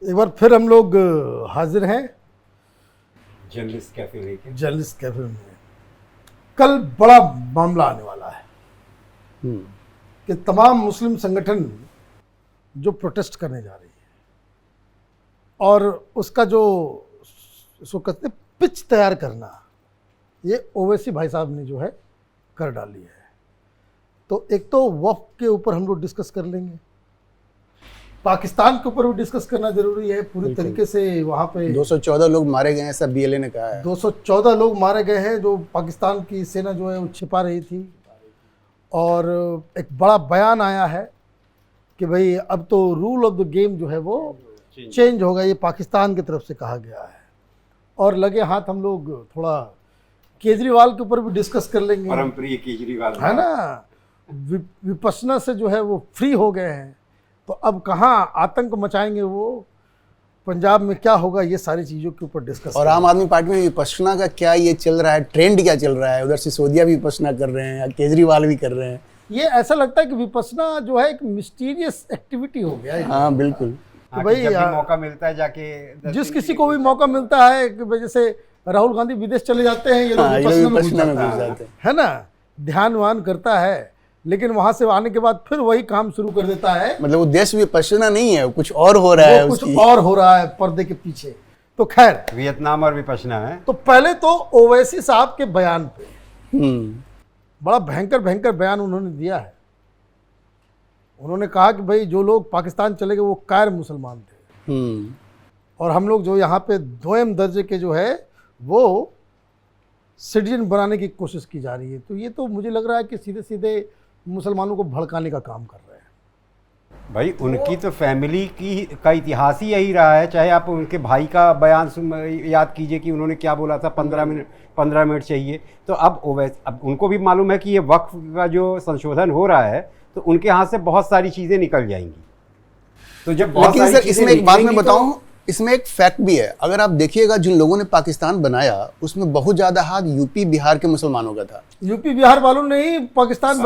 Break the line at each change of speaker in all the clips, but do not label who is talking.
एक बार फिर हम लोग हाजिर हैं
जर्नलिस्ट कैफे लेके।
जर्नलिस्ट कैफे में। कल बड़ा मामला आने वाला है कि तमाम मुस्लिम संगठन जो प्रोटेस्ट करने जा रही है और उसका जो इसको कहते हैं पिच तैयार करना, ये ओवैसी भाई साहब ने जो है कर डाली है। तो एक तो वक्फ के ऊपर हम लोग डिस्कस कर लेंगे, पाकिस्तान के ऊपर भी डिस्कस करना जरूरी है पूरी तरीके से। वहाँ पे
214 लोग मारे गए हैं, ऐसा बीएलए ने कहा है।
214 लोग मारे गए हैं, जो पाकिस्तान की सेना जो है वो छिपा रही थी। और एक बड़ा बयान आया है कि भाई अब तो रूल ऑफ द गेम जो है वो चेंज होगा, ये पाकिस्तान की तरफ से कहा गया है। और लगे हाथ हम लोग थोड़ा केजरीवाल के ऊपर भी डिस्कस कर लेंगे,
परम प्रिय केजरीवाल
है ना। विपश्यना से जो है वो फ्री हो गए हैं, तो अब कहाँ आतंक मचाएंगे वो, पंजाब में क्या होगा, ये सारी चीज़ों के ऊपर डिस्कस।
और आम आदमी पार्टी में विपश्यना का क्या ये चल रहा है, ट्रेंड क्या चल रहा है? उधर सिसोदिया भी विपश्यना कर रहे हैं, केजरीवाल भी कर रहे हैं।
ये ऐसा लगता है कि विपश्यना जो है एक मिस्टीरियस एक्टिविटी हो गया है।
हाँ बिल्कुल।
तो भाई
जब भी मौका मिलता है जाके
जिस किसी को भी मौका मिलता है कि वजह से राहुल गांधी विदेश चले जाते हैं, ये लोग विपश्यना में घुस जाते हैं, है ना। ध्यान वान करता है, लेकिन वहां से आने के बाद फिर वही काम शुरू कर देता है।
मतलब उद्देश्य विपश्यना नहीं है, कुछ और हो रहा है,
कुछ और हो रहा है पर्दे के पीछे। तो खैर,
वियतनाम और विपश्यना है।
तो पहले तो ओवैसी साहब के बयान पे बड़ा भयंकर भयंकर बयान उन्होंने दिया है। उन्होंने कहा कि भाई जो लोग पाकिस्तान चले गए वो कायर मुसलमान थे, और हम लोग जो यहाँ पे दोयम दर्जे के जो है वो सिटीजन बनाने की कोशिश की जा रही है। तो ये तो मुझे लग रहा है कि सीधे सीधे मुसलमानों को भड़काने का काम कर रहे हैं।
भाई उनकी तो फैमिली का इतिहास ही यही रहा है। चाहे आप उनके भाई का बयान याद कीजिए कि उन्होंने क्या बोला था, 15 मिनट चाहिए। तो अब उनको भी मालूम है कि ये वक्फ का जो संशोधन हो रहा है तो उनके हाथ से बहुत सारी चीज़ें निकल जाएंगी। तो जब
लेकिन सर इसमें एक बात मैं बताऊं, इसमें एक फैक्ट भी है। अगर आप देखिएगा जिन लोगों ने पाकिस्तान बनाया उसमें बहुत ज्यादा हाथ यूपी बिहार के मुसलमानों का था।
यूपी बिहार वालों ने ही पाकिस्तान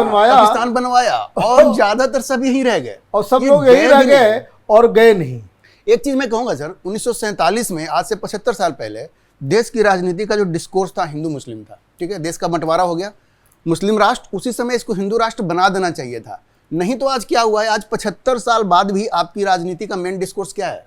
बनवाया
और ज्यादातर सब यहीं रह गए,
और सब लोग यहीं रह गए और गए नहीं।
एक चीज मैं कहूंगा सर, 1947 में, आज से 75 साल पहले, देश की राजनीति का जो डिस्कोर्स था हिंदू मुस्लिम था। ठीक है, देश का बंटवारा हो गया, मुस्लिम राष्ट्र, उसी समय इसको हिंदू राष्ट्र बना देना चाहिए था। नहीं तो आज क्या हुआ है, आज 75 साल बाद भी आपकी राजनीति का मेन डिस्कोर्स क्या है?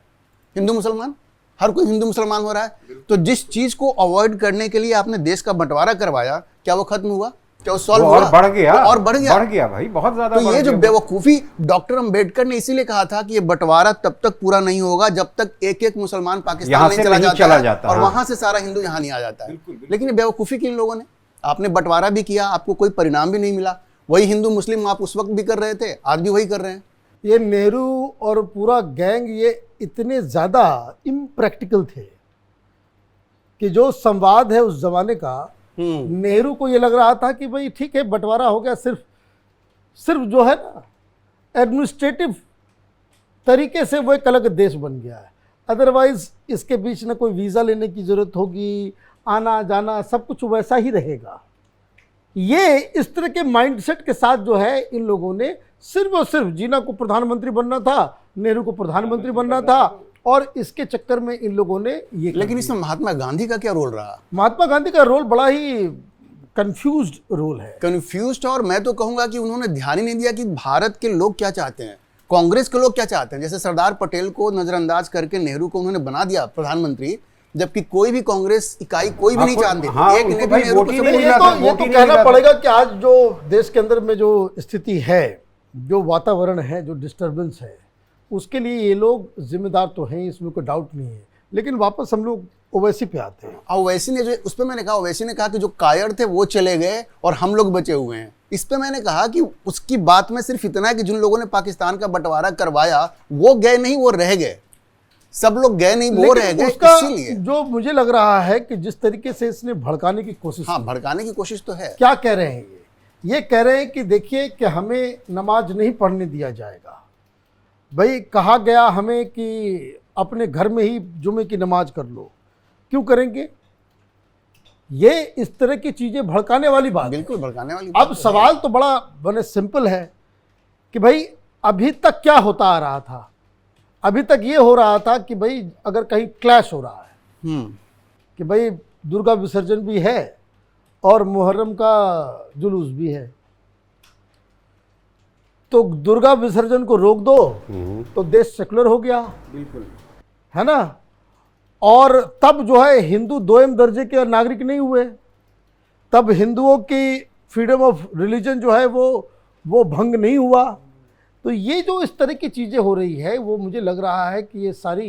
हिंदू मुसलमान। हर कोई हिंदू मुसलमान हो रहा है। तो जिस चीज को अवॉइड करने के लिए आपने देश का बंटवारा करवाया, क्या वो खत्म हुआ? क्या वो सॉल्व हुआ?
और बढ़ गया,
और बढ़ गया
भाई, बहुत ज्यादा।
तो ये जो बेवकूफी, डॉक्टर अंबेडकर ने इसीलिए कहा था कि ये बंटवारा तब तक पूरा नहीं होगा जब तक एक एक मुसलमान पाकिस्तान नहीं चला जाता और वहां से सारा हिंदू यहाँ नहीं आ जाता है। लेकिन ये बेवकूफी की इन लोगों ने, आपने बंटवारा भी किया, आपको कोई परिणाम भी नहीं मिला। वही हिंदू मुस्लिम आप उस वक्त भी कर रहे थे, आज भी वही कर रहे हैं।
ये नेहरू और पूरा गैंग ये इतने ज़्यादा इम्प्रैक्टिकल थे कि जो संवाद है उस जमाने का, नेहरू को ये लग रहा था कि भाई ठीक है बंटवारा हो गया, सिर्फ जो है ना एडमिनिस्ट्रेटिव तरीके से वो एक अलग देश बन गया है। अदरवाइज इसके बीच में कोई वीज़ा लेने की ज़रूरत होगी, आना जाना सब कुछ वैसा ही रहेगा। ये इस तरह के माइंडसेट के साथ जो है इन लोगों ने सिर्फ और सिर्फ, जीना को प्रधानमंत्री बनना था, नेहरू को प्रधानमंत्री बनना था, और इसके चक्कर में इन लोगों ने ये।
लेकिन इसमें महात्मा गांधी का क्या रोल रहा?
महात्मा गांधी का रोल बड़ा ही कंफ्यूज्ड रोल है।
कंफ्यूज्ड, और मैं तो कहूंगा कि उन्होंने ध्यान ही नहीं दिया कि भारत के लोग क्या चाहते हैं, कांग्रेस के लोग क्या चाहते हैं। जैसे सरदार पटेल को नजरअंदाज करके नेहरू को उन्होंने बना दिया प्रधानमंत्री, जबकि कोई भी कांग्रेस इकाई कोई भी नहीं चाहती। एक ने भी नेहरू को
ये तो कहना पड़ेगा कि आज जो देश के अंदर में जो स्थिति है, जो वातावरण है, जो डिस्टर्बेंस है, उसके लिए ये लोग जिम्मेदार तो हैं, इसमें कोई डाउट नहीं है। लेकिन वापस हम लोग ओवैसी पे आते हैं।
ओवैसी ने जो उस पर मैंने कहा, ओवैसी ने कहा कि जो कायर थे वो चले गए और हम लोग बचे हुए हैं। इस पे मैंने कहा कि उसकी बात में सिर्फ इतना है कि जिन लोगों ने पाकिस्तान का बंटवारा करवाया वो गए नहीं, वो रह गए। सब लोग गए नहीं, वो रह गए। इसीलिए
जो मुझे लग रहा है कि जिस तरीके से इसने भड़काने की कोशिश,
हाँ भड़काने की कोशिश तो है।
क्या कह रहे हैं ये कह रहे हैं कि देखिए कि हमें नमाज नहीं पढ़ने दिया जाएगा। भाई कहा गया हमें कि अपने घर में ही जुमे की नमाज कर लो, क्यों करेंगे? ये इस तरह की चीज़ें भड़काने वाली बात,
बिल्कुल भड़काने वाली बात।
अब सवाल तो बड़ा सिंपल है कि भाई अभी तक क्या होता आ रहा था? अभी तक ये हो रहा था कि भाई अगर कहीं क्लैश हो रहा है कि भाई दुर्गा विसर्जन भी है और मुहर्रम का जुलूस भी है, तो दुर्गा विसर्जन को रोक दो तो देश सेकुलर हो गया,
बिल्कुल
है ना। और तब जो है हिंदू दोयम दर्जे के नागरिक नहीं हुए, तब हिंदुओं की फ्रीडम ऑफ रिलीजन जो है वो भंग नहीं हुआ। तो ये जो इस तरह की चीज़ें हो रही है वो मुझे लग रहा है कि ये सारी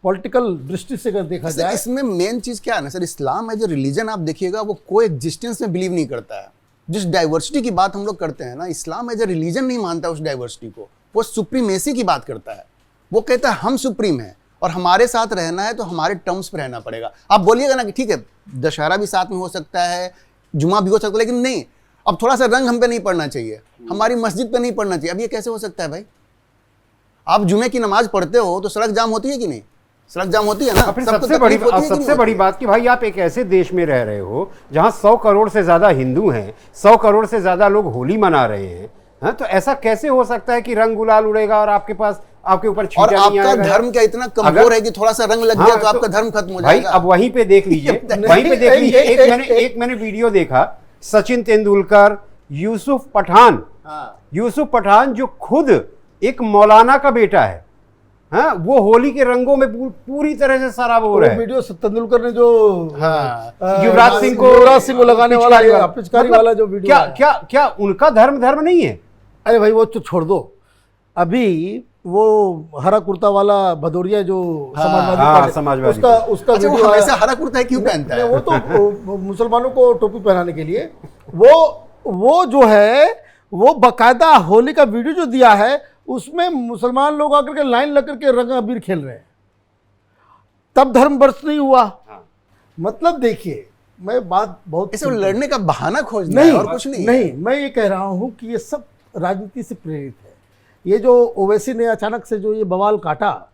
पॉलिटिकल दृष्टि से अगर देखा
सर,
जाए,
इसमें मेन चीज क्या है ना sir, Islam as a religion आप देखिएगा वो को एग्जिस्टेंस में बिलीव नहीं करता है। जिस डाइवर्सिटी की बात हम लोग करते हैं ना, इस्लाम एज ए रिलीजन नहीं मानता उस डाइवर्सिटी को, वो सुप्रीमेसी की बात करता है। वो कहता है हम सुप्रीम हैं और हमारे साथ रहना है तो हमारे टर्म्स पे रहना पड़ेगा। आप बोलिएगा ना कि ठीक है दशहरा भी साथ में हो सकता है, जुमा भी हो सकता है, लेकिन नहीं, अब थोड़ा सा रंग हम पे नहीं पड़ना चाहिए, हमारी मस्जिद पे नहीं पड़ना चाहिए। अब ये कैसे हो सकता है भाई? आप जुमे की नमाज पढ़ते हो तो सड़क जाम होती है कि नहीं? सड़क जाम होती है ना।
फिर
सबको
सबसे
तकलीफ होती है कि नहीं
सबसे बड़ी
होती?
बात कि भाई आप एक ऐसे देश में रह रहे हो जहां 100 करोड़ से ज्यादा हिंदू हैं, 100 करोड़ से ज्यादा लोग होली मना रहे हैं, हाँ, तो ऐसा कैसे हो सकता है कि रंग गुलाल उड़ेगा और आपके पास आपके ऊपर
और
छींटा नहीं
आपका
आएगा?
धर्म क्या इतना कमजोर है कि थोड़ा सा रंग लग गया तो आपका धर्म खत्म हो
भाई
जाएगा?
अब वहीं पे देख लीजिए, वहीं पे देख लीजिए, एक मैंने वीडियो देखा, सचिन तेंदुलकर, यूसुफ पठान, यूसुफ पठान जो खुद एक मौलाना का बेटा है, हाँ, वो होली के रंगों में पूरी तरह से सराब हो रहा है।
वीडियो तेंदुलकर ने जो
युवराज सिंह को
लगाने वाला पिचकारी वाला जो वीडियो
क्या क्या क्या उनका धर्म नहीं है?
अरे भाई वो तो छोड़ दो, अभी वो हरा कुर्ता वाला भदौरिया जो समाजवादी उसका
अच्छा, वो
वीडियो
हमेशा हरा कुर्ता क्यों पहनता है?
वो तो मुसलमानों को टोपी पहनाने के लिए, वो जो है वो बाकायदा होली का वीडियो जो दिया है उसमें मुसलमान लोग आकर के लाइन लग करके रंग अबीर खेल रहे हैं, तब धर्म वर्ष नहीं हुआ। मतलब देखिए, मैं बात बहुत
ऐसे लड़ने का बहाना खोजना है और कुछ नहीं।
मैं ये कह रहा हूं कि ये सब राजनीति से प्रेरित है। ये जो ओवैसी ने अचानक से जो ये बवाल काटा,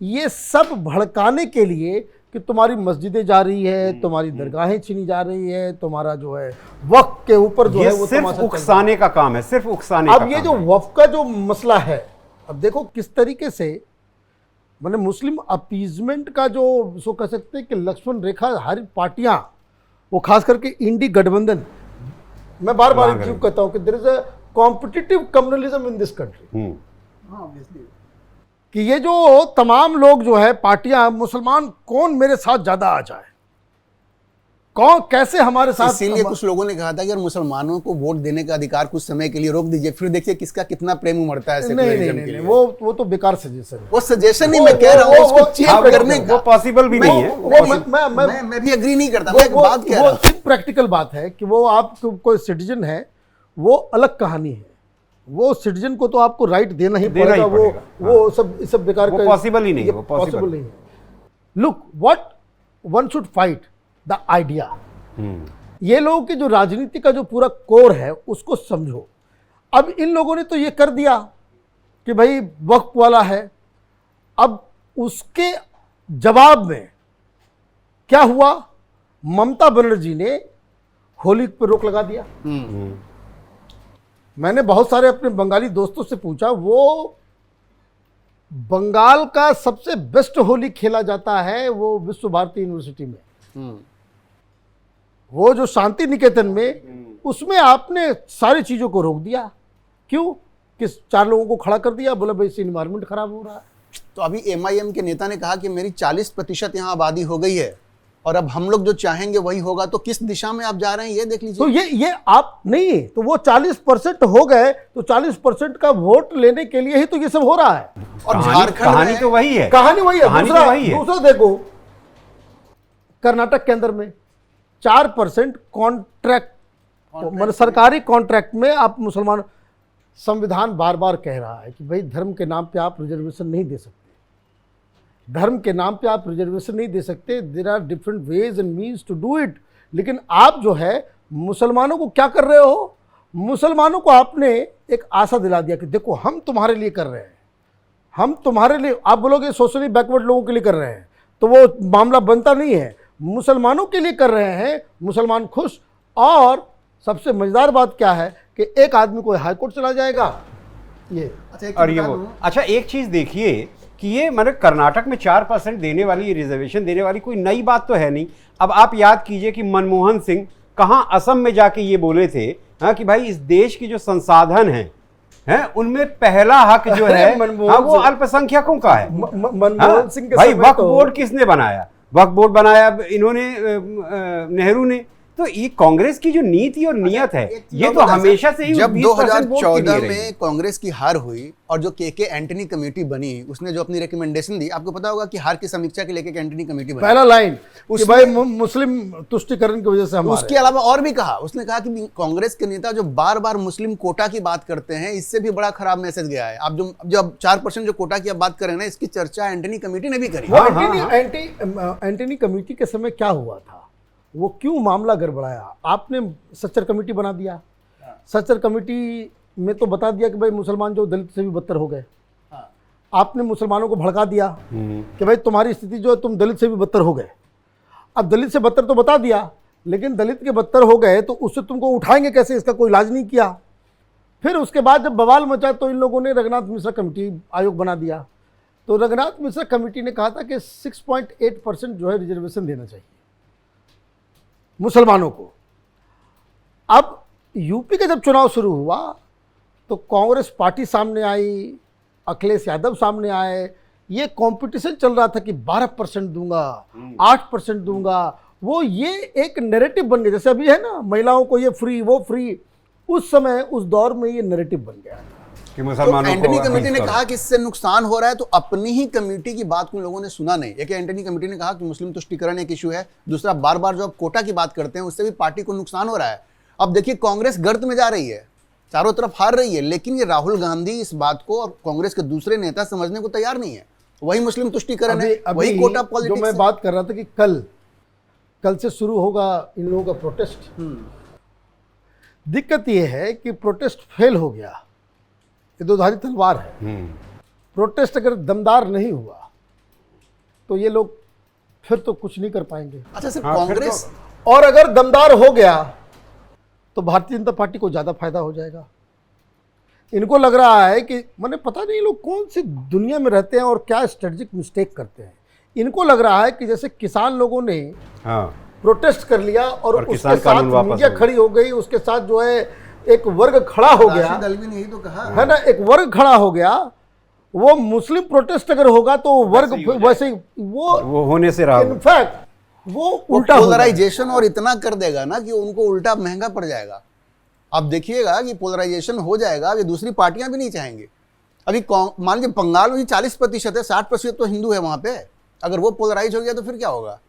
ये सब भड़काने के लिए कि तुम्हारी मस्जिदें जा रही है, तुम्हारी दरगाहें छीनी जा रही है, तुम्हारा जो है वक्फ के ऊपर जो है वो
सिर्फ उकसाने का काम है, सिर्फ उकसाने का।
अब ये जो वक्फ का जो मसला है, अब देखो किस तरीके से मैंने मुस्लिम अपीजमेंट का जो उसको कह सकते हैं कि लक्ष्मण रेखा हर पार्टियां, वो खास करके इंडी गठबंधन, मैं बार बार क्यों कहता हूं कि there is a competitive communalism in this country, कि ये जो तमाम लोग जो है पार्टियां, मुसलमान कौन मेरे साथ ज्यादा आ जाए, कौन कैसे हमारे साथ।
इसीलिए कुछ लोगों ने कहा था कि यार मुसलमानों को वोट देने का अधिकार कुछ समय के लिए रोक दीजिए, फिर देखिए किसका कितना प्रेम उमड़ता है सेकुलरिज्म के लिए।
वो तो बेकार सजेशन है।
वो सजेशन नहीं, मैं कह रहा हूं उसको चेंज करने का
वो पॉसिबल भी नहीं है।
मैं भी एग्री नहीं करता। मैं एक बात कह रहा हूं,
प्रैक्टिकल बात है कि वो आप कोई सिटीजन है, वो अलग कहानी है, वो सिटीजन को तो आपको राइट देना ही पड़ेगा। वो सब बेकार
का पॉसिबल ही नहीं है, वो
पॉसिबल नहीं है। Look what one should fight the idea. ये लोगों की जो राजनीति का जो पूरा कोर है उसको समझो। अब इन लोगों ने तो ये कर दिया कि भाई वक्फ वाला है, अब उसके जवाब में क्या हुआ, ममता बनर्जी ने होली पर रोक लगा दिया। मैंने बहुत सारे अपने बंगाली दोस्तों से पूछा, वो बंगाल का सबसे बेस्ट होली खेला जाता है वो विश्व भारती यूनिवर्सिटी में, वो जो शांति निकेतन में, उसमें आपने सारी चीजों को रोक दिया। क्यों? किस 4 लोगों को खड़ा कर दिया, बोला भाई इससे इन्वायरमेंट खराब हो रहा है।
तो अभी MIM के नेता ने कहा कि मेरी 40% यहाँ आबादी हो गई है और अब हम लोग जो चाहेंगे वही होगा। तो किस दिशा में आप जा रहे हैं ये देख लीजिए।
तो ये आप नहीं, तो वो 40% हो गए, तो 40% का वोट लेने के लिए ही तो ये सब हो रहा है।
और झारखंड
कहानी तो वही है,
कहानी वही है। दूसरा देखो, कर्नाटक के अंदर में 4% कॉन्ट्रैक्ट, मतलब सरकारी कॉन्ट्रैक्ट में आप मुसलमान, संविधान बार बार कह रहा है कि भाई धर्म के नाम पे आप रिजर्वेशन नहीं दे सकते, धर्म के नाम पे आप रिजर्वेशन नहीं दे सकते। There are different ways and means to do it. लेकिन आप जो है मुसलमानों को क्या कर रहे हो, मुसलमानों को आपने एक आशा दिला दिया कि देखो हम तुम्हारे लिए कर रहे हैं, हम तुम्हारे लिए। आप बोलोगे सोशली बैकवर्ड लोगों के लिए कर रहे हैं, तो वो मामला बनता नहीं है। मुसलमानों के लिए कर रहे हैं, मुसलमान खुश। और सबसे मजेदार बात क्या है कि एक आदमी कोई हाईकोर्ट चला जाएगा, ये
और ये वो। अच्छा, एक चीज देखिए कि ये मतलब कर्नाटक में 4% देने वाली, रिजर्वेशन देने वाली कोई नई बात तो है नहीं। अब आप याद कीजिए कि मनमोहन सिंह कहाँ असम में जाके ये बोले थे, हाँ, कि भाई इस देश की जो संसाधन हैं उनमें पहला हक जो है हाँ, वो अल्पसंख्यकों का है।
मनमोहन सिंह के
भाई
समय
वक्फ बोर्ड किसने बनाया? वक्फ बोर्ड बनाया इन्होंने, नेहरू ने। तो ये कांग्रेस की जो नीति और नियत है, ये तो हमेशा से ही
जब
20% वोट के लिए
2014
रही।
में कांग्रेस की हार हुई और जो के एंटनी कमेटी बनी, उसने जो अपनी रिकमेंडेशन दी, आपको पता होगा कि हार की समीक्षा के लेके एंटनी कमेटी बनी।
पहला लाइन कि भाई मुस्लिम तुष्टिकरण की वजह से हमारे।
उसके अलावा और भी कहा, उसने कहा कि कांग्रेस के नेता जो बार बार मुस्लिम कोटा की बात करते हैं, इससे भी बड़ा खराब मैसेज गया है। आप जो 4% जो कोटा की आप बात करें ना, इसकी चर्चा एंटनी कमेटी ने भी करी।
एंटनी कमेटी के समय क्या हुआ था, वो क्यों मामला गड़बड़ाया? आपने सच्चर कमेटी बना दिया। सच्चर कमेटी में तो बता दिया कि भाई मुसलमान जो दलित से भी बदतर हो गए। आपने मुसलमानों को भड़का दिया कि भाई तुम्हारी स्थिति जो है, तुम दलित से भी बदतर हो गए। अब दलित से बदतर तो बता दिया, लेकिन दलित के बदतर हो गए तो उससे तुमको उठाएंगे कैसे, इसका कोई इलाज नहीं किया। फिर उसके बाद जब बवाल मचा तो इन लोगों ने रघुनाथ मिश्रा कमेटी आयोग बना दिया। तो रघुनाथ मिश्रा कमेटी ने कहा था कि 6.8% जो है रिजर्वेशन देना चाहिए मुसलमानों को। अब यूपी का जब चुनाव शुरू हुआ तो कांग्रेस पार्टी सामने आई, अखिलेश यादव सामने आए, ये कंपटीशन चल रहा था कि 12% दूंगा, 8% दूंगा। वो ये एक नैरेटिव बन गया, जैसे अभी है ना महिलाओं को ये फ्री वो फ्री, उस समय उस दौर में ये नैरेटिव बन गया
कि
तो
मुसलमानों
एंटनी
को
कमेटी ने कहा कि इससे नुकसान हो रहा है, तो अपनी ही कमेटी की बात को लोगों ने सुना नहीं। एक एंटनी कमेटी ने कहा कि मुस्लिम तुष्टिकरण एक इशू है, दूसरा बार बार जो आप कोटा की बात करते हैं उससे भी पार्टी को नुकसान हो रहा है। अब देखिए कांग्रेस गर्त में जा रही है, चारों तरफ हार रही है, लेकिन ये राहुल गांधी इस बात को और कांग्रेस के दूसरे नेता समझने को तैयार नहीं है। वही मुस्लिम तुष्टिकरण है, वही कोटा
जो
पॉलिटिक्स
मैं
है।
बात कर रहा था कि कल से शुरू होगा इन लोगों का प्रोटेस्ट। दिक्कत यह है कि प्रोटेस्ट फेल हो गया, ये दोधारी तलवार है। प्रोटेस्ट अगर दमदार नहीं हुआ तो ये लोग फिर तो कुछ नहीं कर पाएंगे।
अच्छा सिर्फ
हाँ, फिर
कांग्रेस
और अगर दमदार हो गया तो भारतीय जनता पार्टी को ज़्यादा फायदा हो जाएगा। इनको लग रहा है कि मैंने पता नहीं लोग कौन सी दुनिया में रहते हैं और क्या स्ट्रेटजिक मिस्टेक करते हैं। इनको लग रहा है कि जैसे किसान लोगों ने प्रोटेस्ट कर लिया और उसके
किसान
साथ
कानून वापस
मीडिया
हो गया।
खड़ी हो गई, उसके साथ जो है एक वर्ग खड़ा हो गया,
राशिद अल्वी ने यही तो कहा
है ना, एक वर्ग खड़ा हो गया। वो मुस्लिम प्रोटेस्ट अगर होगा तो वर्ग वैसे ही वो
होने से रहा।
इनफैक्ट वो
वो
उल्टा हो जाएगा।
पोलराइजेशन और इतना कर देगा ना कि उनको उल्टा महंगा पड़ जाएगा। आप देखिएगा कि पोलराइजेशन हो जाएगा, ये दूसरी पार्टियां भी नहीं चाहेंगे। अभी मान लीजिए बंगाल में 40% है, 60% तो हिंदू है वहां पे। अगर वो पोलराइज हो गया तो फिर क्या होगा?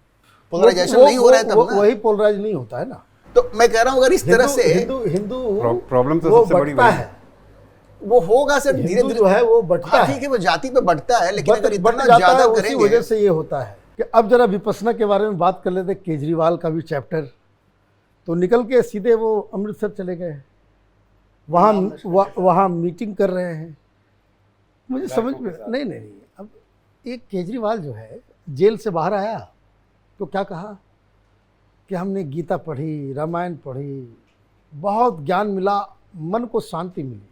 पोलराइजेशन नहीं हो रहा है तब ना।
वही पोलराइज नहीं होता है ना।
तो मैं कह रहा हूं अगर इस तरह से
हिंदू
प्रॉब्लम तो
वो
सबसे बड़ी
बढ़ता
वही
है,
वो होगा सर धीरे
हिंदू
धीरे
जो है वो बढ़ता
हाँ,
है।
ठीक है, वो जाति पे बढ़ता है, लेकिन अगर
बढ़
इतना
जाता
ज्यादा
है, उसी
करेंगे
वजह से ये होता है कि अब जरा विपश्यना के बारे में बात कर लेते। केजरीवाल का भी चैप्टर तो निकल के सीधे वो अमृतसर चले गए, वहाँ मीटिंग कर रहे हैं। मुझे समझ में नहीं। अब एक केजरीवाल जो है जेल से बाहर आया तो क्या कहा कि हमने गीता पढ़ी, रामायण पढ़ी, बहुत ज्ञान मिला, मन को शांति मिली,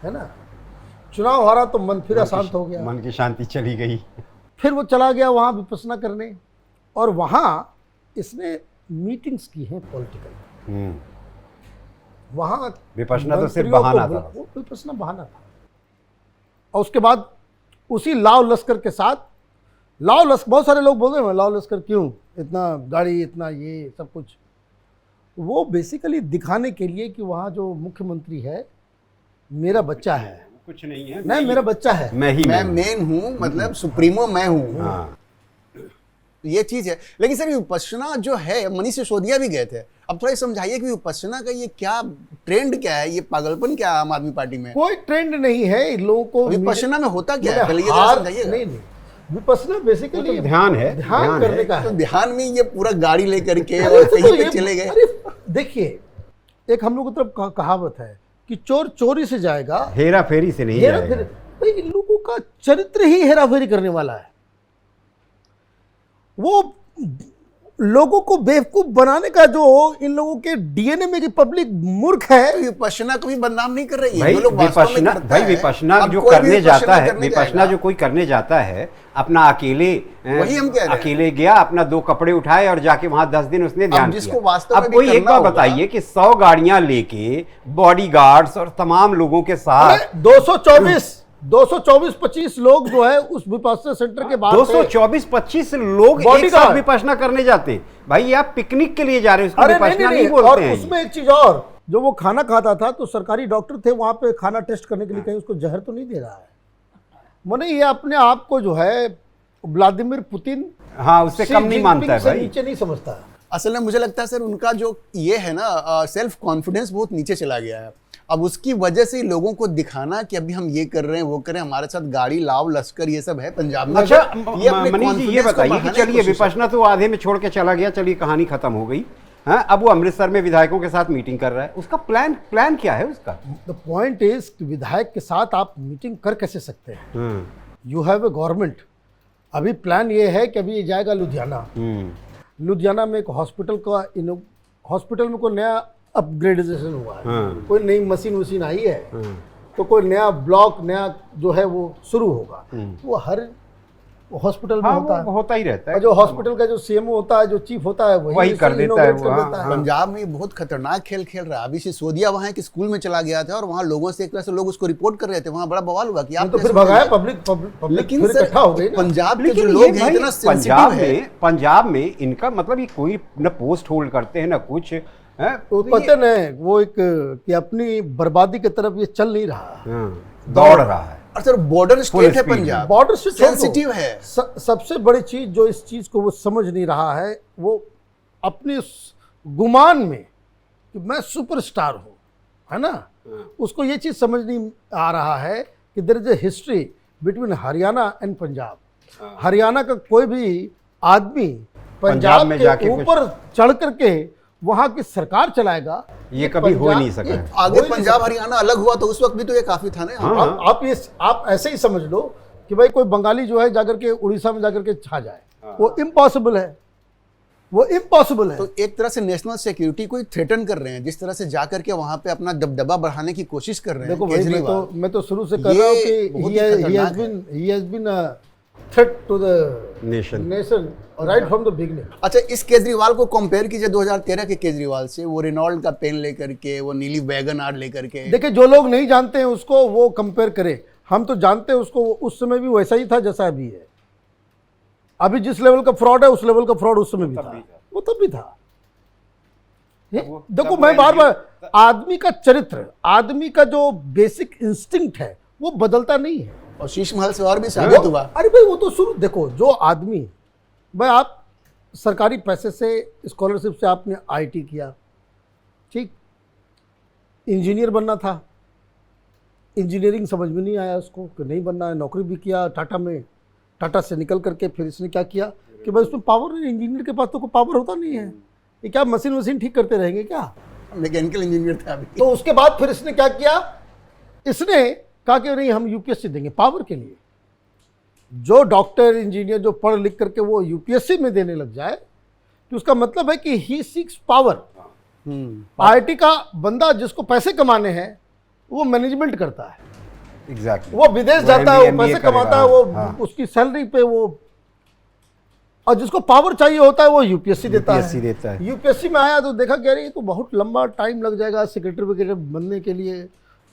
है ना। चुनाव हारा तो मन फिर अशांत हो गया,
मन की शांति चली गई।
फिर वो चला गया वहाँ विपश्यना करने, और वहाँ इसने मीटिंग्स की हैं पॉलिटिकल। वहाँ
विपश्यना तो सिर्फ
मंत्रियों को
बहाना था।
वो विपश्यना बहाना था। और उसके बाद उसी लाव लश्कर के साथ, लाव लश्कर, बहुत सारे लोग बोल रहे हैं लाव लश्कर क्यों, इतना गाड़ी, इतना ये सब कुछ, वो बेसिकली दिखाने के लिए कि वहाँ जो मुख्यमंत्री है मेरा बच्चा है।
कुछ नहीं है,
नहीं, मेरा बच्चा है,
मैं मेन हूँ, मतलब सुप्रीमो मैं हूँ।
हाँ।
ये चीज है। लेकिन सर विपश्यना जो है, मनीष सिसोदिया भी गए थे। अब थोड़ा समझाइए कि विपश्यना का ये क्या ट्रेंड क्या है, ये पागलपन क्या है आम आदमी पार्टी में?
कोई ट्रेंड नहीं है इन लोगों को।
विपश्यना में होता क्या है, पहले ये
हार
समझाइएगा।
नहीं, विपश्यना बेसिकली
तो ध्यान है,
ध्यान
ध्यान
करने
है।
का
तो
है।
ध्यान में ये पूरा गाड़ी लेकर के
अरे
और
तो
कहीं पे
ये-
चले गए।
अरे देखिए, एक हम लोग की तरफ कहावत है कि चोर चोरी से जाएगा,
हेरा फेरी से नहीं
हेरा
जाएगा।
फेरी। भाई इन लोगों का चरित्र ही हेरा फेरी करने वाला है। वो लोगों को बेवकूफ बनाने का जो इन लोगों के डीएनए में, कि पब्लिक मूर्ख है।
विपश्यना को भी बदनाम नहीं कर रही है।
भाई
जो लोग वास्तव में
विपश्यना,
करते
भाई
हैं,
विपश्यना
अब
जो
कोई भी
करने जाता है,
करने
विपश्यना
जाएगा।
जो कोई करने जाता है अपना अकेले,
वही हम कह रहे हैं।
अकेले गया, अपना 2 कपड़े उठाए और जाके वहां 10 दिन उसने ध्यान
जिसको
किया।
वास्तव में
अब
भी
कोई एक
करना
बार
होगा।
बताइए कि 100 गाड़ियां लेके बॉडीगार्ड्स और तमाम लोगों के साथ
224-25 लोग जो है उस विपासना सेंटर के बाहर
224-25 लोग एक साथ विपश्यना करने जाते हैं। भाई ये आप पिकनिक के लिए जा रहे हो, उसको
अरे
विपश्यना नहीं
नहीं,
बोलते
और
हैं।
उसमें एक चीज और, जो वो खाना खाता था तो सरकारी डॉक्टर थे वहां पे खाना टेस्ट करने के लिए, कहीं उसको जहर तो नहीं दे रहा है। माने ये अपने आप को जो है व्लादिमीर पुतिन,
हाँ, उससे
शी
कम नहीं मानता
जिनपिंग
है
से
भाई।
नीचे नहीं समझता है।
असल में मुझे लगता है सर, उनका जो ये है ना, सेल्फ कॉन्फिडेंस बहुत नीचे चला गया है। अब उसकी वजह से लोगों को दिखाना कि अभी हम ये कर रहे हैं, वो कर रहे हैं, हमारे साथ गाड़ी लाव लश्कर ये सब है पंजाब में।
अच्छा
ये अपने
मनीष जी ये
confidence को
बताइए कि
बढ़ाने की
चलिए
कोशिश है।
विपश्यना तो आधे में छोड़ के चला गया, चलिए कहानी खत्म हो गई। हाँ, अब वो अमृतसर में विधायकों के साथ मीटिंग कर रहा है, उसका प्लान क्या है उसका?
द पॉइंट इज कि विधायक के साथ आप मीटिंग कर कैसे सकते हैं? You have a government. अभी प्लान ये है कि अभी ये जाएगा लुधियाना। लुधियाना में एक हॉस्पिटल में कोई नया अपग्रेडेशन हुआ है, कोई नई मशीन आई है, तो कोई नया ब्लॉक, नया जो है वो शुरू होगा। वो हर हॉस्पिटल में होता है,
होता ही रहता है।
और जो हॉस्पिटल का जो सीएमओ होता है, जो चीफ होता है,
वही कर देता है वो। हाँ।
पंजाब में ये बहुत खतरनाक खेल खेल रहा है। अभी सिसोदिया वहाँ एक स्कूल में चला गया था और वहाँ लोगों से एक तरह से लोग उसको रिपोर्ट कर रहे थे, वहाँ बड़ा बवाल हुआ कि आप
तो फिर भगाया पब्लिक
लेकिन
फिर
सर,
इकट्ठा हो गई ना।
पंजाब के जो
लेकिन
लोग
ये
हैं
भाई
इतना सेंसिटिव है।
पंजाब में इनका मतलब ये कोई न पोस्ट होल्ड करते हैं न कुछ है।
वो पतन है, वो एक कि अपनी बर्बादी की तरफ ये चल नहीं रहा,
दौड़ रहा है।
और सर बॉर्डर स्टेट है
speed
पंजाब,
बॉर्डर से
सेंसिटिव है।
सबसे बड़ी चीज जो इस चीज को वो समझ नहीं रहा है, वो अपने गुमान में कि मैं सुपरस्टार हूँ, है ना, उसको ये चीज समझ नहीं आ रहा है कि there is a history between Haryana and Punjab. Haryana का कोई भी आदमी पंजाब
में
के
जाके
ऊपर चढ़ करके वहां की सरकार चलाएगा,
ये कभी हो ही नहीं सका है।
आगे पंजाब हरियाणा अलग हुआ तो उस वक्त भी तो ये काफी था ना।
आप ऐसे ही समझ लो कि भाई कोई बंगाली जो है जाकर के उड़ीसा में जाकर के छा जाए, वो इम्पॉसिबल है, वो इम्पॉसिबल है।
तो एक तरह से नेशनल सिक्योरिटी को थ्रेटन कर रहे हैं, जिस तरह से जाकर के वहां पे अपना दबदबा बढ़ाने की कोशिश कर रहे हैं।
देखो भाई, मैं तो शुरू से कर
ये
रहा हूँ कि
बहुत
he
ही
has
खतरनाक
been a threat to the
nation
right from the beginning।
अच्छा, इस केजरीवाल को कंपेयर कीजिए 2013 के केजरीवाल से, वो रेनॉल्ड का पेन लेकर के, वो नीली वैगन आर लेकर के।
देखिए, जो लोग नहीं जानते हैं उसको वो कंपेयर करें, हम तो जानते हैं उसको। उस समय भी वैसा ही था जैसा अभी है। अभी जिस लेवल का फ्रॉड है उस लेवल का फ्रॉड उस समय भी था, वो तब भी था। देखो, मैं बार बार, आदमी का चरित्र, आदमी का जो बेसिक इंस्टिंक्ट है वो बदलता नहीं है।
और शीश महल से और भी साबित हुआ।
अरे भाई, वो तो शुरू देखो, जो आदमी, भाई आप सरकारी पैसे से, स्कॉलरशिप से आपने आईटी किया, ठीक, इंजीनियर बनना था, इंजीनियरिंग समझ में नहीं आया उसको कि नहीं बनना है, नौकरी भी किया टाटा में, टाटा से निकल करके फिर इसने क्या किया कि भाई उसमें पावर नहीं, इंजीनियर के पास तो कोई पावर होता नहीं है, ये क्या मशीन ठीक करते रहेंगे क्या?
मैकेनिकल इंजीनियर था अभी।
तो उसके बाद फिर इसने क्या किया, इसने कहा कि नहीं हम यूपीएससी देंगे पावर के लिए। जो डॉक्टर इंजीनियर जो पढ़ लिख करके वो यूपीएससी में देने लग जाए तो उसका मतलब है कि ही सीक्स पावर। आईटी का बंदा जिसको पैसे कमाने हैं वो मैनेजमेंट करता है,
एग्जैक्टली,
वो विदेश जाता है, वो पैसे
करेगा,
कमाता है, वो
हाँ।
उसकी सैलरी पे वो, और जिसको पावर चाहिए होता है वो यूपीएससी देता है। यूपीएससी में आया तो देखा कि अरे ये तो बहुत लंबा टाइम लग जाएगा सेक्रेटरी वगैरह बनने के लिए,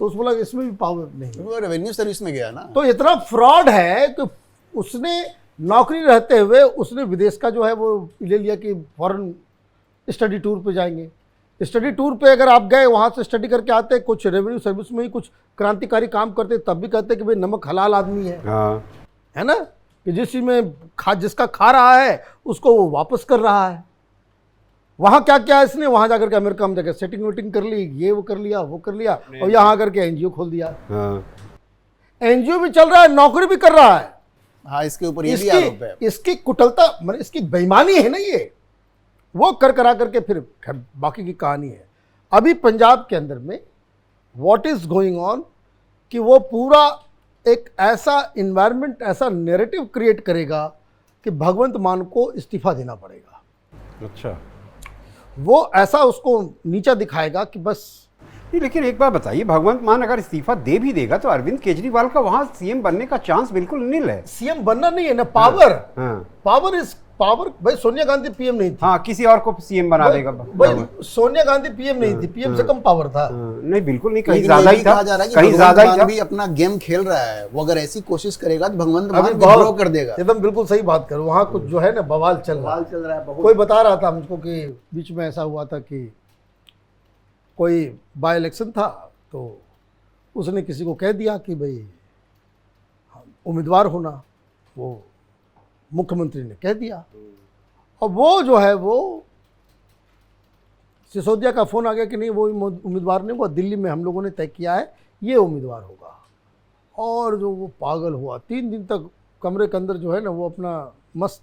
तो उसको लगा इसमें भी पावर नहीं,
वो रेवेन्यू सर्विस में गया ना।
तो इतना फ्रॉड है कि उसने नौकरी रहते हुए उसने विदेश का जो है वो ले लिया कि फॉरेन स्टडी टूर पे जाएंगे। स्टडी टूर पे अगर आप गए, वहाँ से स्टडी करके आते, कुछ रेवेन्यू सर्विस में ही कुछ क्रांतिकारी काम करते, तब भी कहते कि भाई नमक हलाल आदमी है ना, कि जिस चीज में जिसका खा रहा है उसको वो वापस कर रहा है। वहाँ क्या क्या इसने, वहाँ जाकर के अमेरिका में जाकर सेटिंग वेटिंग कर ली, ये वो कर लिया, वो कर लिया, और यहाँ आकर के एनजीओ खोल दिया। एनजीओ भी चल रहा है, नौकरी भी कर रहा है।
हाँ, इसके ऊपर ये भी आरोप है।
इसकी कुटिलता, मतलब इसकी बेईमानी है ना, ये वो कर करा करके फिर बाकी की कहानी है। अभी पंजाब के अंदर में व्हाट इज गोइंग ऑन कि वो पूरा एक ऐसा इन्वायरमेंट, ऐसा नैरेटिव क्रिएट करेगा कि भगवंत मान को इस्तीफा देना पड़ेगा।
अच्छा।
वो ऐसा उसको नीचा दिखाएगा कि बस।
नहीं, लेकिन एक बात बताइए, भगवंत मान अगर इस्तीफा दे भी देगा तो अरविंद केजरीवाल का वहां सीएम बनने का चांस बिल्कुल नील है।
सीएम बनना नहीं है ना, पावर।
हाँ।
Power is power. भाई सोनिया गांधी पीएम नहीं थी।
हाँ, किसी और को सीएम बना देगा।
भाई सोनिया गांधी पीएम नहीं थी, पीएम से कम पावर था।
नहीं बिल्कुल नहीं, कहीं
लेकिन
ज्यादा
ये
ही
भी
था,
कहा जा रहा है कि
कहीं
भगवंत
ज्यादा ही
मान
था।
भी अपना गेम खेल रहा है। वो अगर ऐसी कोशिश करेगा तो भगवंत मान
अभी
विद्रोह कर देगा।
एकदम बिल्कुल सही बात करो। वहां कुछ जो है ना बवाल चल रहा है। कोई बता रहा था मुझको कि बीच में ऐसा हुआ था कि कोई बाय इलेक्शन था, तो उसने किसी को कह दिया कि भाई उम्मीदवार होना, वो मुख्यमंत्री ने कह दिया। और वो जो है वो सिसोदिया का फोन आ गया कि नहीं वो उम्मीदवार नहीं, वो दिल्ली में हम लोगों ने तय किया है, ये उम्मीदवार होगा। और जो वो पागल हुआ, 3 दिन तक कमरे के अंदर जो है ना वो अपना मस्त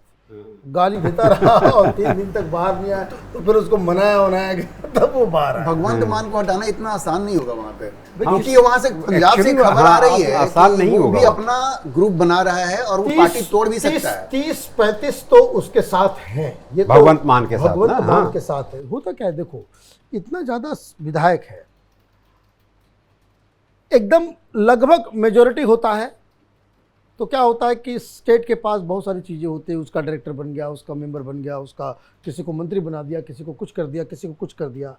गाली देता रहा और 3 दिन तक बाहर नहीं आया। तो फिर उसको मनाया गया, तब वो बाहर आया।
भगवंत मान को हटाना इतना आसान नहीं होगा वहां पे,
हाँ,
क्योंकि वहां से पंजाब से खबर आ रही है
आसान
कि
नहीं
वो
होगा।
भी अपना ग्रुप बना रहा है और वो पार्टी तोड़ भी सकता है।
30-35 तो उसके साथ हैं। ये तो
भगवंत मान के साथ
भगवंत
ना,
मान
हाँ।
के साथ है। होता क्या है, देखो इतना ज्यादा विधायक है, एकदम लगभग मेजोरिटी होता है, तो क्या होता है कि स्टेट के पास बहुत सारी चीज़ें होती है। उसका डायरेक्टर बन गया, उसका मेंबर बन गया, उसका किसी को मंत्री बना दिया, किसी को कुछ कर दिया, किसी को कुछ कर दिया।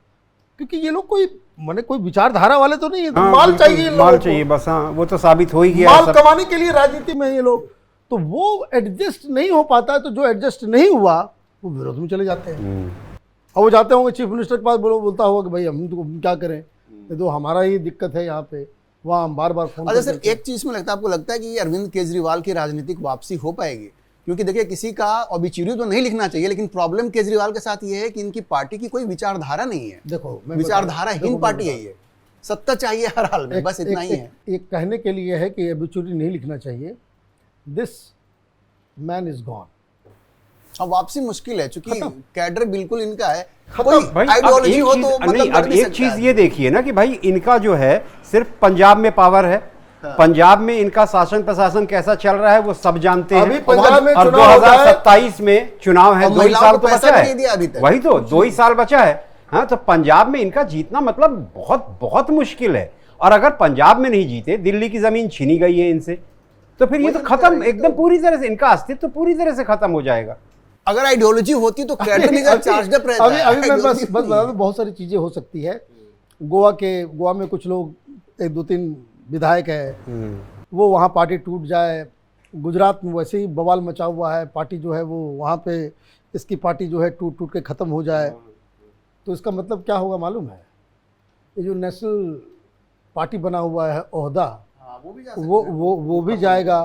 क्योंकि ये लोग कोई माने कोई विचारधारा वाले तो नहीं है। तो
हाँ,
माल
बिल्कुल,
चाहिए इन
माल
लोगों
चाहिए
को।
बस। हाँ, वो तो साबित हो ही गया
माल
सब।
कमाने के लिए राजनीति में ये लोग, तो वो एडजस्ट नहीं हो पाता है। तो जो एडजस्ट नहीं हुआ वो विरोध में चले जाते हैं। और वो जाते होंगे चीफ मिनिस्टर के पास, बोलता होगा कि भाई हम तो क्या करें, ये तो हमारा ही दिक्कत है यहाँ पे, वहाँ हम बार बार फोन।
अच्छा सर, एक चीज में लगता है, आपको लगता है कि ये अरविंद केजरीवाल की राजनीतिक वापसी हो पाएगी? क्योंकि देखिए, किसी का ऑबिचुरी तो नहीं लिखना चाहिए, लेकिन प्रॉब्लम केजरीवाल के साथ ये है कि इनकी पार्टी की कोई विचारधारा नहीं है।
देखो
विचारधाराहीन पार्टी है ये। सत्ता चाहिए हर हाल में, बस इतना ही है।
एक कहने के लिए है कि ऑबिचुरी नहीं लिखना चाहिए, दिस मैन इज गॉन।
अब वापसी मुश्किल है, क्योंकि कैडर बिल्कुल इनका है।
खत्म।
कोई
भाई
आइडियोलॉजी हो तो
नहीं,
मतलब
अब
कर भी
एक
सकता
चीज
है।
ये देखिए ना कि भाई इनका जो है सिर्फ पंजाब में पावर है। पंजाब में इनका शासन प्रशासन कैसा चल रहा है वो सब जानते हैं।
अभी पंजाब में
और
चुनाव हो रहा है।
2027 में चुनाव है,
और
2 ही
महिलाओं
साल
को
तो
पैसा
बचा
भी
है।
नहीं दिया अभी तक।
वही तो 2 ही साल बचा है। हाँ, तो पंजाब में इनका जीतना मतलब बहुत बहुत मुश्किल है। और अगर पंजाब में नहीं जीते, दिल्ली की जमीन छीनी गई है इनसे, तो फिर ये तो खत्म एकदम पूरी तरह से, इनका अस्तित्व पूरी तरह से खत्म हो जाएगा।
अगर आइडियोलॉजी होती तो कैडर भी चार्ज अप रहता है।
अभी मैं बस बता दूं, बहुत सारी चीजें हो सकती है। गोवा में कुछ लोग 1-2-3 विधायक है, वो वहाँ पार्टी टूट जाए। गुजरात में वैसे ही बवाल मचा हुआ है, पार्टी जो है वो वहाँ पे इसकी पार्टी जो है टूट टूट के ख़त्म हो जाए, तो इसका मतलब क्या होगा मालूम है? ये जो नेशनल पार्टी बना हुआ है ओहदा, वो भी जाएगा।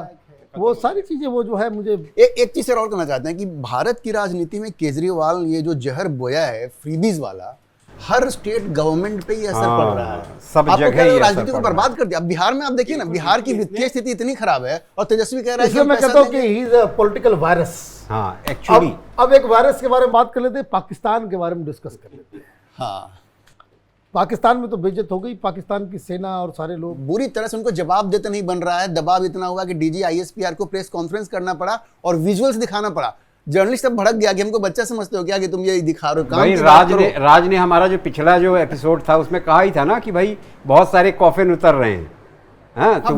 वो सारी चीज़ें वो जो है मुझे
एक चीज और कहना चाहते हैं कि भारत की राजनीति में केजरीवाल ये जो जहर बोया है फ्रीबीज वाला, हर स्टेट गवर्नमेंट पे ही असर पड़ रहा है।
सब
आपको
जगह
क्या
ही
लगता है,
असर
राजनीति को
पड़ रहा है।
बर्बाद कर दिया। अब बिहार में आप देखिए ना, बिहार की वित्तीय स्थिति इतनी खराब है और तेजस्वी कह रहा है कि
इसलिए
हम
मैं
पैसा
कहता हूँ कि
देंगे।
He is a political virus.
हाँ, एक्चुअली
अब एक वायरस के बारे में बात कर लेते हैं, पाकिस्तान के बारे में डिस्कस कर लेते हैं।
हाँ,
पाकिस्तान में तो बेइज्जत हो गई, पाकिस्तान की सेना और सारे लोग
बुरी तरह से उनको जवाब देते नहीं बन रहा है। दबाव इतना हुआ कि डीजी ISPR को प्रेस कॉन्फ्रेंस करना पड़ा और विजुअल्स दिखाना पड़ा। जर्नलिस्ट सब भड़क गया कि हमको बच्चा समझते हो क्या कि तुम ये दिखा रहे हो, काम
भाई
की बात करो।
राज ने हमारा जो पिछला जो एपिसोड था उसमें कहा ही था ना कि भाई बहुत सारे कॉफिन उतर रहे हैं। हाँ, तो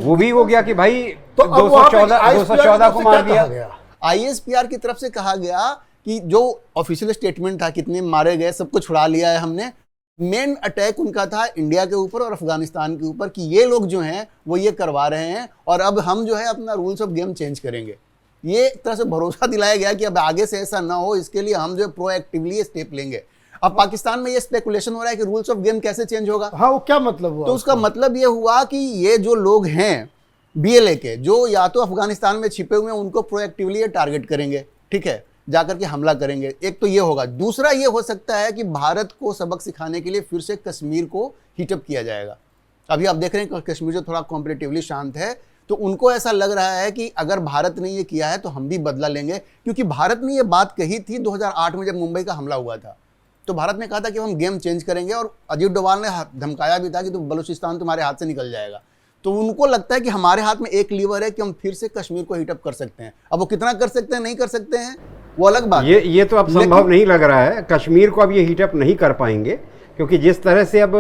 वो भी हो गया कि भाई
तो अब वहाँ पे
214 को मार दिया।
ISPR की तरफ से कहा गया कि जो ऑफिशियल स्टेटमेंट था, कितने मारे गए, सबको छुड़ा लिया है हमने। मेन अटैक उनका था इंडिया के ऊपर और अफगानिस्तान के ऊपर कि ये लोग जो हैं वो ये करवा रहे हैं और अब हम जो है अपना रूल्स ऑफ गेम चेंज करेंगे। ये एक तरह से भरोसा दिलाया गया कि अब आगे से ऐसा ना हो, इसके लिए हम जो है प्रोएक्टिवली स्टेप लेंगे। अब पाकिस्तान में ये स्पेकुलेशन हो रहा है कि रूल्स ऑफ गेम कैसे चेंज होगा।
हाँ, वो क्या मतलब हुआ?
तो उसका मतलब ये हुआ कि ये जो लोग हैं BLA के, जो या तो अफगानिस्तान में छिपे हुए हैं, उनको प्रोएक्टिवली ये टारगेट करेंगे, ठीक है, जाकर के हमला करेंगे। एक तो ये होगा। दूसरा ये हो सकता है कि भारत को सबक सिखाने के लिए फिर से कश्मीर को हीटअप किया जाएगा। अभी आप देख रहे हैं कश्मीर जो थोड़ा कॉम्परेटिवली शांत है, तो उनको ऐसा लग रहा है कि अगर भारत ने ये किया है तो हम भी बदला लेंगे। क्योंकि भारत ने ये बात कही थी 2008 में जब मुंबई का हमला हुआ था, तो भारत ने कहा था कि हम गेम चेंज करेंगे और अजीत डोभाल ने धमकाया भी था कि बलूचिस्तान तुम्हारे हाथ से निकल जाएगा। तो उनको लगता है कि हमारे हाथ में एक लीवर है कि हम फिर से कश्मीर को हीटअप कर सकते हैं। अब वो कितना कर सकते हैं, नहीं कर सकते हैं, वो अलग बात है।
ये तो अब संभव नहीं लग रहा है। कश्मीर को अब ये हीटअप नहीं कर पाएंगे, क्योंकि जिस तरह से अब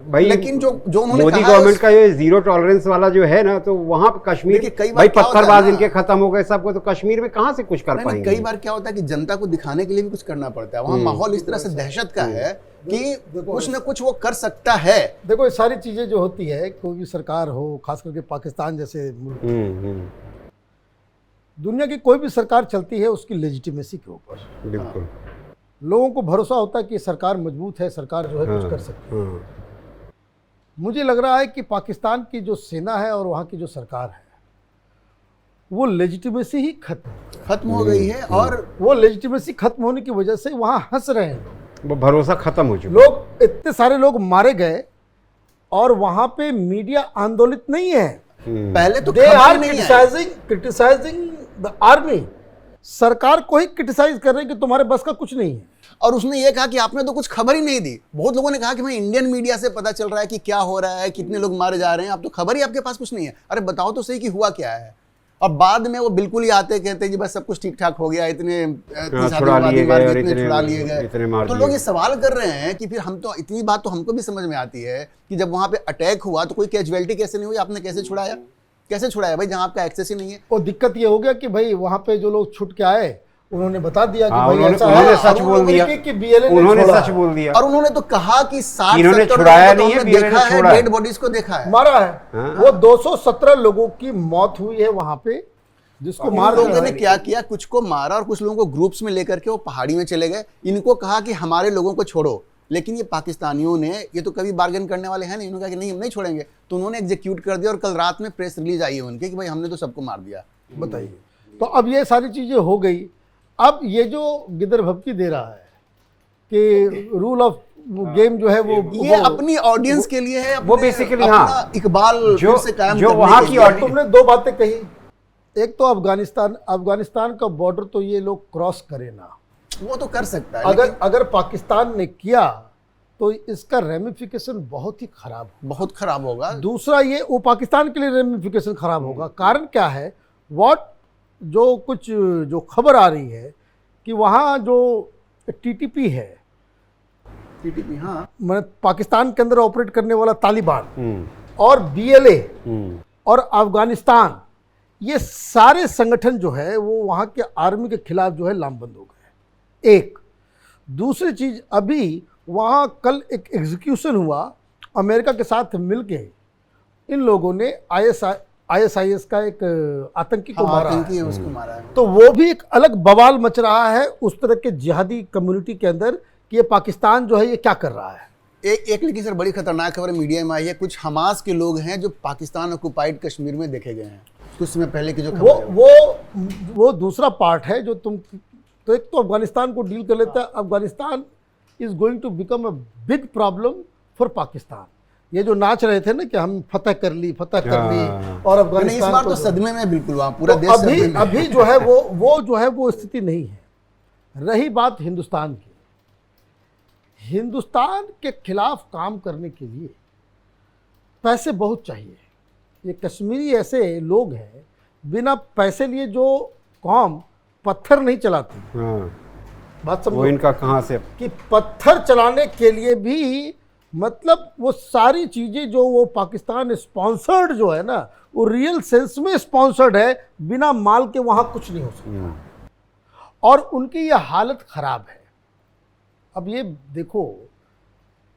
भाई
लेकिन जो उन्होंने
मोदी
कहा है
गवर्नमेंट का ये जीरो टॉलरेंस वाला जो है ना, तो वहां पे कश्मीर
देखिए, कई बार
भाई
क्या होता है
पत्थरबाज
ना,
इनके खत्म हो गए सबको, तो कश्मीर में कहां से कुछ कर
नहीं,
पाएंगे।
कई बार क्या होता है कि जनता को दिखाने के लिए भी कुछ करना पड़ता है। वहाँ माहौल इस तरह से दहशत का है कि कुछ न कुछ वो कर सकता है।
देखो, ये सारी चीजें जो होती है, कोई भी सरकार हो, खास करके पाकिस्तान जैसे मुल्क, दुनिया की कोई भी सरकार चलती है उसकी लेजिटिमेसी के ऊपर।
बिल्कुल,
लोगों को भरोसा होता है कि सरकार मजबूत है, सरकार जो है कुछ कर सकती है। मुझे लग रहा है कि पाकिस्तान की जो सेना है और वहाँ की जो सरकार है, वो लेजिटिमेसी ही
खत्म हो गई है। और
वो लेजिटिमेसी खत्म होने की वजह से वहाँ हंस रहे हैं लोग।
वो भरोसा खत्म हो चुका।
लोग, इतने सारे लोग मारे गए और वहाँ पे मीडिया आंदोलित नहीं है।
पहले तो
दे
खबर
आर
नहीं आई।
Criticising the army. सरकार को ही क्रिटिसाइज कर रहे हैं कि तुम्हारे बस का कुछ नहीं है।
और उसने ये कहा कि आपने तो कुछ खबर ही नहीं दी। बहुत लोगों ने कहा कि मैं इंडियन मीडिया से पता चल रहा है कि क्या हो रहा है, कितने लोग मारे जा रहे हैं, आप तो खबर ही आपके पास कुछ नहीं है। अरे बताओ तो सही कि हुआ क्या है। और बाद में वो बिल्कुल ही आते कहते हैं कि बस सब कुछ ठीक ठाक हो गया, इतने
छुड़ा लिए
गए। तो लोग ये सवाल कर रहे हैं कि फिर हम तो, इतनी बात तो हमको भी समझ में आती है कि जब वहां पे अटैक हुआ तो कोई कैजुअलिटी कैसे नहीं हुई, आपने कैसे छुड़ाया? कैसे छुड़ाया भाई, जहां आपका एक्सेस ही नहीं है।
और दिक्कत ये हो गया कि भाई वहां पे जो लोग छुट के आए, उन्होंने बता दिया कि भाई
उन्होंने
ऐसा
उन्होंने
है,
सच बोल दिया,
कि BLA ने
उन्होंने
छोड़ा
सच
है।
बोल दिया।
और उन्होंने तो कहा कि 60
इन्होंने
70
छुड़ाया
लोगों को
नहीं है,
हमने
BLA
देखा
ने
है,
छोड़ा है।
डेड बॉडीज को देखा है,
मारा है। वो 217 लोगों की मौत हुई है वहां पे, जिसको मार
लोगों ने
दिया।
क्या किया, कुछ को मारा और कुछ लोगों को ग्रुप्स में लेकर के वो पहाड़ी में चले गए। इनको कहा कि हमारे लोगों को छोड़ो, लेकिन ये पाकिस्तानियों ने, ये तो कभी बार्गेन करने वाले हैं नहीं, उन्होंने कहा कि नहीं हम नहीं छोड़ेंगे, तो उन्होंने एग्जीक्यूट कर दिया। और कल रात में प्रेस रिलीज आई है उनके कि भाई हमने तो सबको मार दिया।
बताइए। तो अब ये सारी चीजें हो गई। अब ये जो गिदर भपकी दे रहा है कि रूल ऑफ गेम जो है
ये अपनी ऑडियंस के लिए है,
वो बेसिकली हाँ
इकबाल
जो
से कायम
जो
करने
वहाँ
के
की
लिए।
ऑडियंस,
तुमने दो बातें कही। एक तो अफगानिस्तान का बॉर्डर तो ये लोग क्रॉस करे ना,
वो तो कर सकता है,
अगर पाकिस्तान ने किया तो इसका रेमिफिकेशन बहुत ही खराब होगा।
बहुत खराब होगा।
दूसरा, ये वो पाकिस्तान के लिए रेमिफिकेशन खराब होगा। कारण क्या है, जो खबर आ रही है कि वहाँ जो टीटीपी है,
टीटीपी, हाँ,
पाकिस्तान के अंदर ऑपरेट करने वाला तालिबान और BLA और अफगानिस्तान, ये सारे संगठन जो है वो वहाँ के आर्मी के खिलाफ जो है लामबंद हो गए। एक दूसरी चीज, अभी वहाँ कल एक एग्जीक्यूशन हुआ अमेरिका के साथ मिलके। इन लोगों ने ISIS का एक आतंकी को मारा है।
उसको मारा है।
तो वो भी एक अलग बवाल मच रहा है उस तरह के जिहादी कम्युनिटी के अंदर कि ये पाकिस्तान जो है ये क्या कर रहा है।
एक लेकिन सर बड़ी खतरनाक खबर मीडिया में आई है। कुछ हमास के लोग हैं जो पाकिस्तान ऑक्युपाइड कश्मीर में देखे गए हैं कुछ समय पहले की जो खबर
वो दूसरा पार्ट है जो तुम, तो एक तो अफगानिस्तान को डील कर लेता है। Afghanistan is going to become a big problem for Pakistan. ये जो नाच रहे थे ना कि हम फतह कर ली और अफगानिस्तान,
इस बार तो सदमे में बिल्कुल वहाँ पूरा देश
अभी जो है वो स्थिति नहीं है। रही बात हिंदुस्तान की, हिंदुस्तान के खिलाफ काम करने के लिए पैसे बहुत चाहिए। ये कश्मीरी ऐसे लोग हैं, बिना पैसे लिए जो कौम पत्थर नहीं चलाती। बात समझो,
वो इनका कहाँ से
कि पत्थर चलाने के लिए भी, मतलब वो सारी चीज़ें जो वो पाकिस्तान स्पॉन्सर्ड जो है ना, वो रियल सेंस में स्पॉन्सर्ड है। बिना माल के वहाँ कुछ नहीं हो सकता और उनकी ये हालत ख़राब है। अब ये देखो,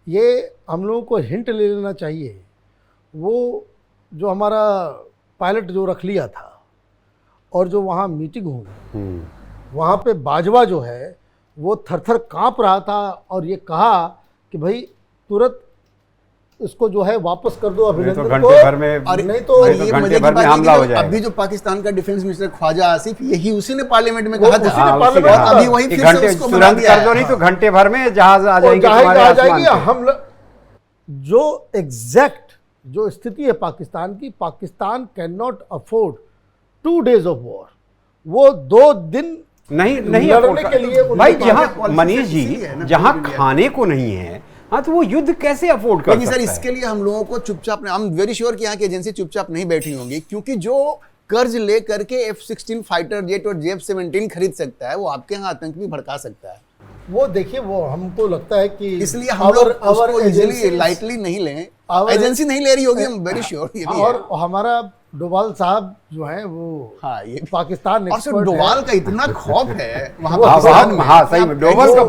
ये हम लोगों को हिंट ले लेना चाहिए। वो जो हमारा पायलट जो रख लिया था और जो वहाँ मीटिंग हुई, वहाँ पे बाजवा जो है वो थर-थर काँप रहा था और ये कहा कि भाई तुरंत इसको जो है वापस कर दो अभिनंदन को,
घंटे भर में,
नहीं तो
ये
घंटे भर में हमला हो जाएगा।
अभी जो पाकिस्तान का डिफेंस मिनिस्टर ख्वाजा आसिफ, यही उसी ने पार्लियामेंट में कहा था।
अभी
वही फिर से उसको बना
तुरंत
दिया
कर दो, नहीं तो घंटे भर में जहाज आ जाएंगे
आ जाएगी। हम जो एग्जैक्ट जो स्थिति है पाकिस्तान की, Pakistan can not afford 2 days of war. वो 2 दिन
नहीं
लड़ने के लिए
भाई, जहाँ मनीष जी जहाँ खाने को नहीं है, हाँ तो वो युद्ध कैसे अफोर्ड कर सकता है?
सर इसके लिए हम लोगों को चुपचाप, हम वेरी श्योर कि यहाँ की एजेंसी चुपचाप नहीं बैठी होंगी, क्योंकि जो कर्ज ले करके F-16 फाइटर जेट और F-17 खरीद सकता है, वो आपके यहाँ आतंक भी भड़का सकता है।
वो देखिए, वो हमको लगता है कि
इसलिए हम लोग उसको इजीली लाइटली नहीं लें। एजेंसी नहीं ले रही होगी, हम वेरी श्योर।
और हमारा डोभाल साहब जो है वो
हाँ, ये
पाकिस्तान
और सिर्फ डोभाल का इतना खौफ है वहाँ
हाँ सही में डोभाल का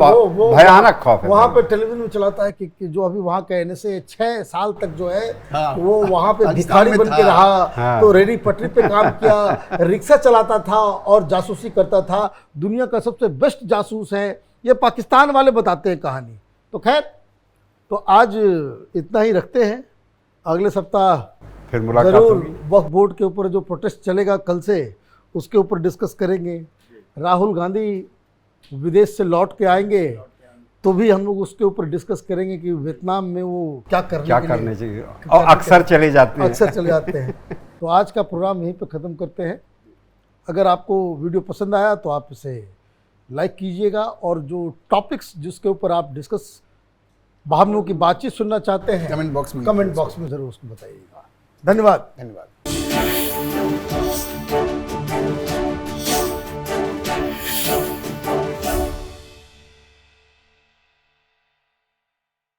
भयानक खौफ है।
वहाँ पे टेलीविजन में चलाता है कि जो अभी वहाँ कहने से 6 साल तक जो है वो वहाँ पे भिखारी बन के रहा, तो रेडी पटरी पे काम किया, रिक्शा चलाता था और जासूसी करता था, दुनिया का सबसे बेस्ट जासूस है, ये पाकिस्तान वाले बताते हैं कहानी। तो खैर, तो आज इतना ही रखते हैं, अगले सप्ताह
फिर मुलाकात
जरूर
होगी।
वक्फ बोर्ड के ऊपर जो प्रोटेस्ट चलेगा कल से, उसके ऊपर डिस्कस करेंगे। राहुल गांधी विदेश से लौट के आएंगे तो भी हम लोग उसके ऊपर डिस्कस करेंगे कि वियतनाम में वो क्या करने
चाहिए, और अक्सर चले जाते हैं।
तो आज का प्रोग्राम यहीं पे ख़त्म करते हैं। अगर आपको वीडियो पसंद आया तो आप इसे लाइक कीजिएगा, और जो टॉपिक्स जिसके ऊपर आप डिस्कस हम लोगों की बातचीत सुनना चाहते हैं, कमेंट बॉक्स में ज़रूर उसको बताइएगा। धन्यवाद।